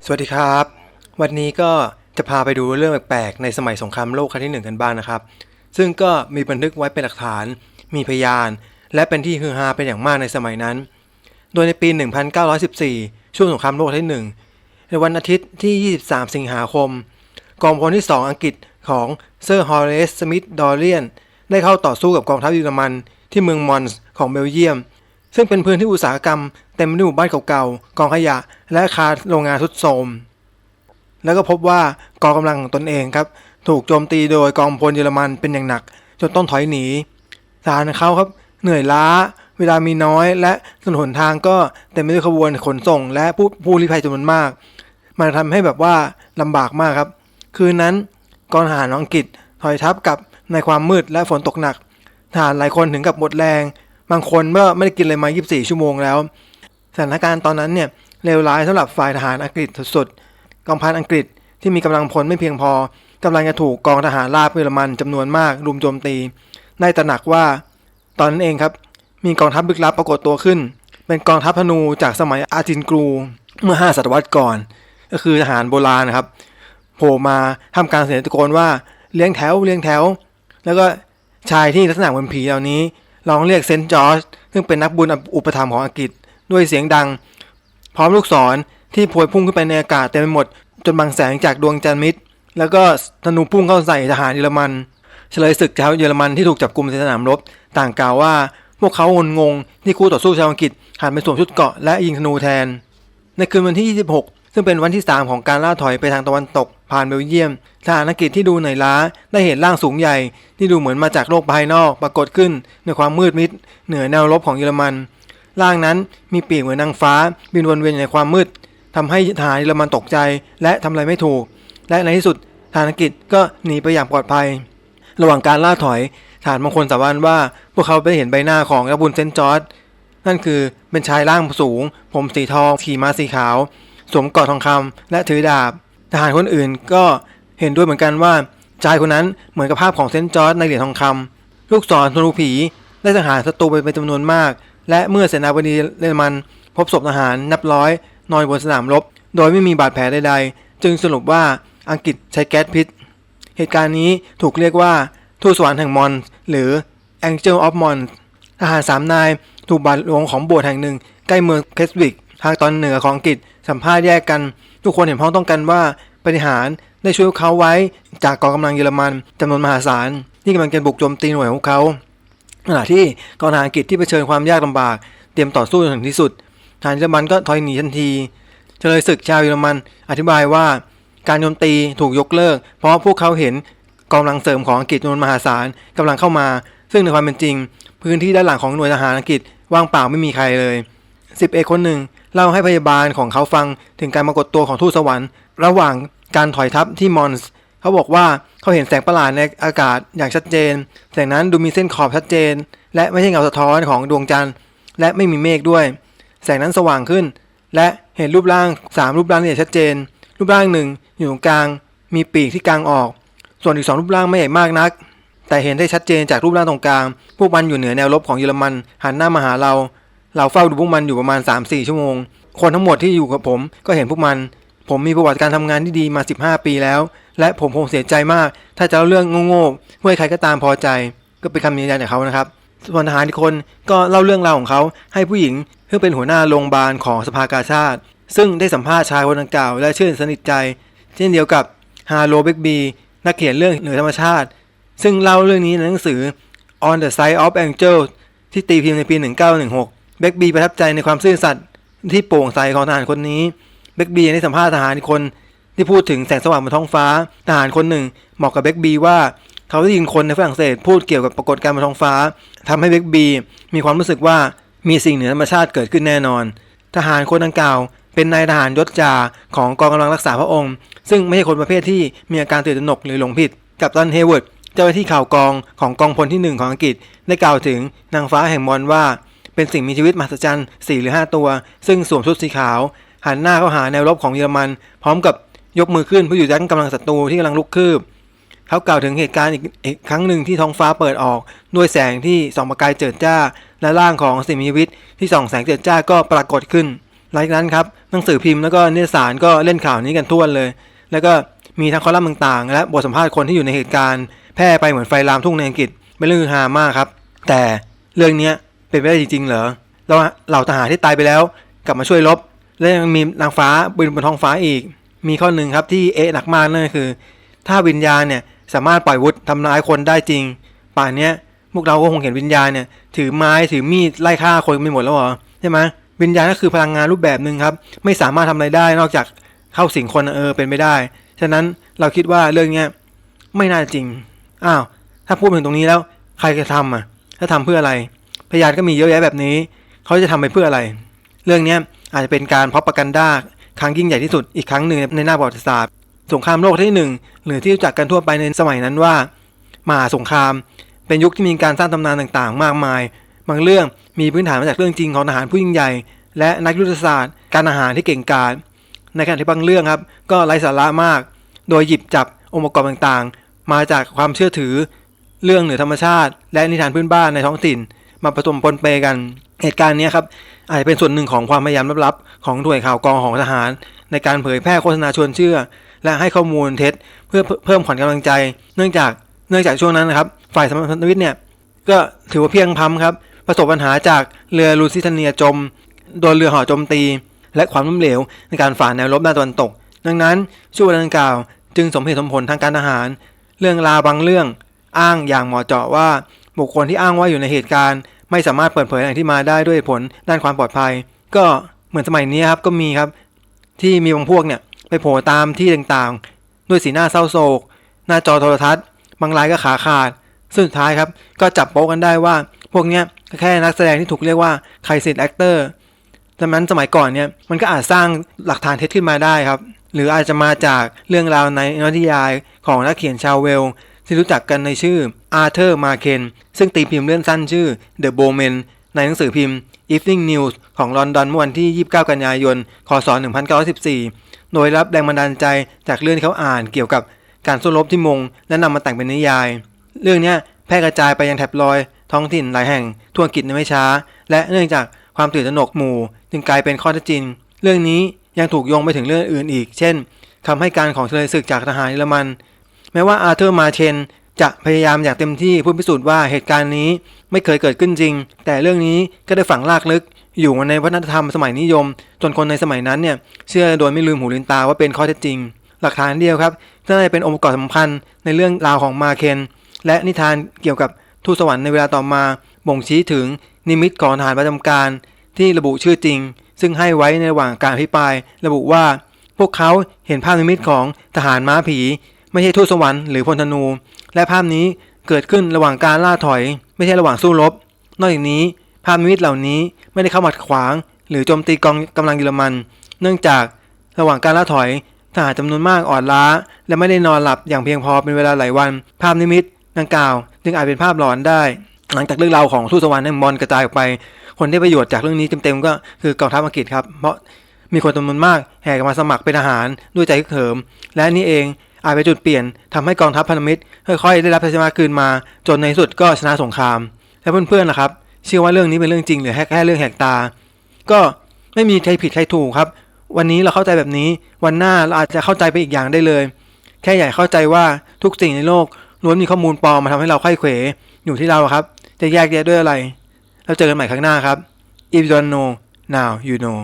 สวัสดีครับวันนี้ก็จะพาไปดูเรื่องแปลกๆในสมัยสงครามโลกครั้งที่1กันบ้างนะครับซึ่งก็มีบันทึกไว้เป็นหลักฐานมีพยานและเป็นที่ฮือฮาเป็นอย่างมากในสมัยนั้นโดยในปี 1914 ช่วงสงครามโลกครั้งที่1ในวันอาทิตย์ที่ 23 สิงหาคมกองพลที่ 2 อังกฤษของเซอร์ฮอเรส สมิธ ดอเรียนได้เข้าต่อสู้กับกองทัพเยอรมันที่เมืองมอนส์ของเบลเยียมซึ่งเป็นพื้นที่อุตสาหกรรมเต็มไปด้วยหมู่บ้านเก่าๆกองขยะและอาคารโรงงานทรุดโทรมแล้วก็พบว่ากองกำลังของตนเองครับถูกโจมตีโดยกองพลเยอรมันเป็นอย่างหนักจนต้องถอยหนีทหารของเขาครับเหนื่อยล้าเวลามีน้อยและถนนหนทางก็เต็มไปด้วยขบวนขนส่งและผู้ลี้ภัยจำนวนมากมันทำให้แบบว่าลำบากมากครับคืนนั้นกองทหารอังกฤษถอยทัพกลับในความมืดและฝนตกหนักทหารหลายคนถึงกับหมดแรงบางคนเมื่อไม่ได้กินอะไรมา24 ชั่วโมงแล้วสถานการณ์ตอนนั้นเนี่ยเลวร้ายสำหรับฝ่ายทหารอังกฤษสุดๆกองพันอังกฤษที่มีกำลังพลไม่เพียงพอกำลังจะถูกกองทหารราบเยอรมันจำนวนมากรุมโจมตีได้ตระหนักว่าตอนนั้นเองครับมีกองทัพลึกลับปรากฏตัวขึ้นเป็นกองทัพธนูจากสมัยอาร์จินกรูเมื่อ5 ศตวรรษก่อนก็คือทหารโบราณนะครับโผล่มาทำการเสียงตะโกนว่าเลี้ยงแถวเลี้ยงแถวแล้วก็ชายที่ลักษณะเหมือนผีเหล่านี้ร้องเรียกเซนต์จอร์จซึ่งเป็นนักบุญอุปถัมภ์ของอังกฤษด้วยเสียงดังพร้อมลูกศรที่พวยพุ่งขึ้นไปในอากาศเต็มไปหมดจนบังแสงจากดวงจันทร์มิดแล้วก็ธนูพุ่งเข้าใส่ทหารเยอรมันเฉลยศึกชาวเยอรมันที่ถูกจับกุมในสนามรบต่างกล่าวว่าพวกเขางงที่คู่ต่อสู้ชาวอังกฤษหันไปสวมชุดเกราะและยิงธนูแทนในคืนวันที่ 26 ซึ่งเป็นวันที่ 3 ของการล่าถอยไปทางตะวันตกผ่านเบลเยียมทหารอังกฤษที่ดูเหนื่อยล้าได้เห็นร่างสูงใหญ่ที่ดูเหมือนมาจากโลกภายนอกปรากฏขึ้นในความมืดมิดเหนือแนวรบของเยอรมันร่างนั้นมีปีกเหมือนนางฟ้าบินวนเวียนอยู่ในความมืดทำให้ทหารเยอรมันตกใจและทำอะไรไม่ถูกและในที่สุดทหารอังกฤษก็หนีไปอย่างปลอดภัยระหว่างการล่าถอยทหารบางคนสาบานว่าพวกเขาไปเห็นใบหน้าของนักบุญเซนต์จอร์จนั่นคือเป็นชายร่างสูงผมสีทองขี่ม้าสีขาวสวมเกราะทองคำและถือดาบทหารคนอื่นก็เห็นด้วยเหมือนกันว่าชายคนนั้นเหมือนกับภาพของเซนต์จอร์จในเหรียญทองคำลูกศรธนูผีได้สังหารศัตรูไปเป็นจำนวนมากและเมื่อเสนาบดีเยอรมันพบศพทหารนับร้อยนอนบนสนามรบโดยไม่มีบาดแผลใดๆจึงสรุปว่าอังกฤษใช้แก๊สพิษเหตุการณ์นี้ถูกเรียกว่าทูตสวรรค์แห่งมอนหรือ Angel of Mons ทหาร3 นายถูกบาดหลวงของโบสถ์แห่งหนึ่งใกล้เมืองเคสวิกทางตอนเหนือของอังกฤษสัมภาษณ์แยกกันทุกคนเห็นพ้องต้องกันว่าปฏิหารได้ช่วยเขาไว้จากกองกำลังเยอรมันจำนวนมหาศาลที่กำลังจะบุกโจมตีหน่วยของเขาขณะที่กองทหารอังกฤษที่เผชิญความยากลำบากเตรียมต่อสู้จนถึงที่สุดทหารเยอรมันก็ถอยหนีทันทีเฉลยศึกชาวเยอรมันอธิบายว่าการโจมตีถูกยกเลิกเพราะพวกเขาเห็นกองกำลังเสริมของอังกฤษจำนวนมหาศาลกำลังเข้ามาซึ่งในความเป็นจริงพื้นที่ด้านหลังของหน่วยทหารอังกฤษว่างเปล่าไม่มีใครเลย10 เอกคนหนึ่งเล่าให้พยาบาลของเขาฟังถึงการปรากฏตัวของทูตสวรรค์ระหว่างการถอยทัพที่มอนส์เขาบอกว่าเขาเห็นแสงประหลาดในอากาศอย่างชัดเจนแสงนั้นดูมีเส้นขอบชัดเจนและไม่ใช่เงาสะท้อนของดวงจันทร์และไม่มีเมฆด้วยแสงนั้นสว่างขึ้นและเห็นรูปร่าง3 รูปร่างที่ชัดเจนรูปร่างหนึ่งอยู่ตรงกลางมีปีกที่กลางออกส่วนอีก2 รูปร่างไม่ใหญ่มากนักแต่เห็นได้ชัดเจนจากรูปร่างตรงกลางพวกมันอยู่เหนือแนวรบของเยอรมันหันหน้ามาหาเราเฝ้าดูพวกมันอยู่ประมาณ 3-4 ชั่วโมงคนทั้งหมดที่อยู่กับผมก็เห็นพวกมันผมมีประวัติการทำงานที่ดีมา15 ปีแล้วและผมคงเสียใจมากถ้าจะเล่าเรื่องโง่ๆเพื่อให้ใครก็ตามพอใจก็เป็นคำยืนยันจากเขานะครับส่วนทหารอีกคนก็เล่าเรื่องราวของเขาให้ผู้หญิงซึ่งเป็นหัวหน้าโรงพยาบาลของสภากาชาดซึ่งได้สัมภาษณ์ชายคนดังกล่าวและเชื่อสนิทใจเช่นเดียวกับฮาโลเบกบีนักเขียนเรื่องเหนือธรรมชาติซึ่งเล่าเรื่องนี้ในหนังสือ On the Side of Angels ที่ตีพิมพ์ในปี 1916เบกบีประทับใจในความซื่อสัตย์ที่โปร่งใสของทหารคนนี้เบกบีได้สัมภาษณ์ทหารอีกคนที่พูดถึงแสงสว่างบนท้องฟ้าทหารคนหนึ่งบอกกับเบกบีว่าเขาได้ยินคนในฝรั่งเศสพูดเกี่ยวกับปรากฏการณ์บนท้องฟ้าทำให้เบกบีมีความรู้สึกว่ามีสิ่งเหนือธรรมชาติเกิดขึ้นแน่นอนทหารคนดังกล่าวเป็นนายทหารยศจ่าของกองกำลังรักษาพระองค์ซึ่งไม่ใช่คนประเภทที่มีอาการตื่นตระหนกหรือหลงผิดกัปตันเฮเวิร์ดเจ้าหน้าที่ข่าวกองของกองพลที่1ของอังกฤษได้กล่าวถึงนางฟ้าแห่งมอนว่าเป็นสิ่งมีชีวิตมหัศจรรย์4 หรือ 5 ตัวซึ่งสวมชุดสีขาวหันหน้าเข้าหาแนวรบของเยอรมันพร้อมกับยกมือขึ้นเพื่อหยุดยั้งกำลังศัตรูที่กำลังลุกคืบเขากล่าวถึงเหตุการณ์อีกครั้งหนึ่งที่ท้องฟ้าเปิดออกด้วยแสงที่ส่องประกายเจิดจ้าและร่างของสิ่งมีชีวิตที่ส่องแสงเจิดจ้าก็ปรากฏขึ้น หลังจากนั้นครับหนังสือพิมพ์แล้วก็นิตยสารก็เล่นข่าวนี้กันทั่วเลยแล้วก็มีทั้งคอลัมน์ต่างๆและบทสัมภาษณ์คนที่อยู่ในเหตุการณ์แพร่ไปเหมือนไฟลามทุ่งในอังกฤษเป็นเรื่องฮือฮามากครับแต่เรื่องนี้เป็นไปได้จริงๆเหรอแล้วเหล่าทหารที่ตายไปแล้วกลับมาช่วยรบและยังมีนางฟ้าบินบนท้องฟ้าอีกมีข้อหนึ่งครับที่หนักมากนั่นก็คือถ้าวิญญาณเนี่ยสามารถปล่อยวุธทำร้ายคนได้จริงป่านนี้พวกเราก็คงเห็นวิญญาณเนี่ยถือไม้ถือมีดไล่ฆ่าคนไม่หมดแล้วเหรอใช่ไหมวิญญาณก็คือพลังงานรูปแบบหนึ่งครับไม่สามารถทำอะไรได้นอกจากเข้าสิงคนเป็นไม่ได้ฉะนั้นเราคิดว่าเรื่องนี้ไม่น่าจริงอ้าวถ้าพูดถึงตรงนี้แล้วใครจะทำถ้าทำเพื่ออะไรพยานก็มีเยอะแยะแบบนี้เขาจะทำไปเพื่ออะไรเรื่องนี้อาจจะเป็นการพ็อปกันด้าครั้งยิ่งใหญ่ที่สุดอีกครั้งหนึ่งในหน้าประวัติศาสตร์สงครามโลกที่1หรือที่รู้จักกันทั่วไปในสมัยนั้นว่ามหาสงครามเป็นยุคที่มีการสร้างตำนานต่างๆมากมายบางเรื่องมีพื้นฐานมาจากเรื่องจริงของทหารผู้ยิ่งใหญ่และนักยุทธศาสตร์การอาหารที่เก่งกาจในขณะที่บางเรื่องครับก็ไร้สาระมากโดยหยิบจับองค์ประกอบต่างๆมาจากความเชื่อถือเรื่องเหนือธรรมชาติและนิทานพื้นบ้านในท้องถิ่นมาผสมปนเปกันเหตุการณ์นี้ครับอาจจะเป็นส่วนหนึ่งของความพยายามลับๆของหน่วยข่าวกองของทหารในการเผยแพร่โฆษณาชวนเชื่อและให้ข้อมูลเท็จเพื่อเพิ่มขวัญกำลังใจเนื่องจากช่วงนั้นนะครับฝ่ายสมรรถวิทย์เนี่ยก็ถือว่าเพียงพล้ำครับประสบปัญหาจากเรือลูซิเทเนียจมโดนเรือห่อโจมตีและความล้มเหลวในการฝ่าแนวรบด้านตะวันตกดังนั้นช่วงเวลาดังกล่าวจึงสมเหตุสมผลทางการทหารเรื่องราวบางเรื่องอ้างอย่างเหมาะเจาะว่าบุคคลที่อ้างว่าอยู่ในเหตุการณ์ไม่สามารถเปิดเผยแหล่งที่มาได้ด้วยผลด้านความปลอดภัยก็เหมือนสมัยนี้ครับก็มีครับที่มีบางพวกเนี่ยไปโผล่ตามที่ต่างๆด้วยสีหน้าเศร้าโศกหน้าจอโทรทัศน์บางรายก็ขาขาดซึ่งสุดท้ายครับก็จับโป๊ะกันได้ว่าพวกเนี้ยแค่นักแสดงที่ถูกเรียกว่าไคซิสแอคเตอร์ดังนั้นสมัยก่อนเนี่ยมันก็อาจสร้างหลักฐานเท็จขึ้นมาได้ครับหรืออาจจะมาจากเรื่องราวในนวนิยายของนักเขียนชาวเวลที่รู้จักกันในชื่ออาร์เธอร์มาเคนซึ่งตีพิมพ์เรื่องสั้นชื่อ The Bowmen ในหนังสือพิมพ์ Evening News ของลอนดอนเมื่อวันที่ 29 กันยายน คศ 1914 โดยรับแรงบันดาลใจจากเรื่องที่เขาอ่านเกี่ยวกับการสู้รบที่มงและนำมาแต่งเป็นนิยายเรื่องนี้แพร่กระจายไปยังแถบลอยท้องถิ่นหลายแห่งทั่วอังกฤษในไม่ช้าและเนื่องจากความตื่นตระหนกหมู่จึงกลายเป็นข้อเท็จจริงเรื่องนี้ยังถูกโยงไปถึงเรื่องอื่นอีกเช่นคำให้การของเฉลยศึกจากทหารเยอรมันแม้ว่าอาร์เธอร์มาเชนจะพยายามอย่างเต็มที่เพื่อพิสูจน์ว่าเหตุการณ์นี้ไม่เคยเกิดขึ้นจริงแต่เรื่องนี้ก็ได้ฝังรากลึกอยู่ในวัฒนธรรมสมัยนิยมจนคนในสมัยนั้นเนี่ยเชื่อโดยไม่ลืมหูลืมตาว่าเป็นข้อเท็จจริงหลักฐานเดียวครับที่น่าจะเป็นองค์ประกอบสำคัญในเรื่องราวของมาเคนและนิทานเกี่ยวกับทูตสวรรค์ในเวลาต่อมาบ่งชี้ถึงนิมิตของทหารประจำการที่ระบุชื่อจริงซึ่งให้ไว้ในระหว่างการอภิปรายระบุว่าพวกเขาเห็นภาพนิมิตของทหารม้าผีไม่ใช่ทูตสวรรค์หรือพลธนูและภาพนี้เกิดขึ้นระหว่างการล่าถอยไม่ใช่ระหว่างสู้รบนอกจากนี้ภาพนิมิตเหล่านี้ไม่ได้เข้ามาขวางหรือโจมตีกองกำลังเยอรมันเนื่องจากระหว่างการล่าถอยทหารจำนวนมากอ่อนล้าและไม่ได้นอนหลับอย่างเพียงพอเป็นเวลาหลายวันภาพนิมิตดังกล่าวจึงอาจเป็นภาพหลอนได้หลังจากเรื่องราวของทูตสวรรค์ในมอนกระจายออกไปคนที่ประโยชน์จากเรื่องนี้เต็มๆก็คือกองทัพอังกฤษครับเพราะมีคนจำนวนมากแห่กันมาสมัครเป็นทหารด้วยใจฮึกเหิมและนี่เองอาจเป็นจุดเปลี่ยนทำให้กองทัพพันธมิตรค่อยๆได้รับชัยชนะคืนมาจนในที่สุดก็ชนะสงครามและเพื่อนๆล่ะครับเชื่อว่าเรื่องนี้เป็นเรื่องจริงหรือแค่เรื่องแหกตาก็ไม่มีใครผิดใครถูกครับวันนี้เราเข้าใจแบบนี้วันหน้าเราอาจจะเข้าใจไปอีกอย่างได้เลยแค่อยากเข้าใจว่าทุกสิ่งในโลกล้วนมีข้อมูลปลอมมาทำให้เราไขว้เขวอยู่ที่เราครับจะแยกแยะด้วยอะไรแล้วเจอกันใหม่ครั้งหน้าครับ If you don't know now you know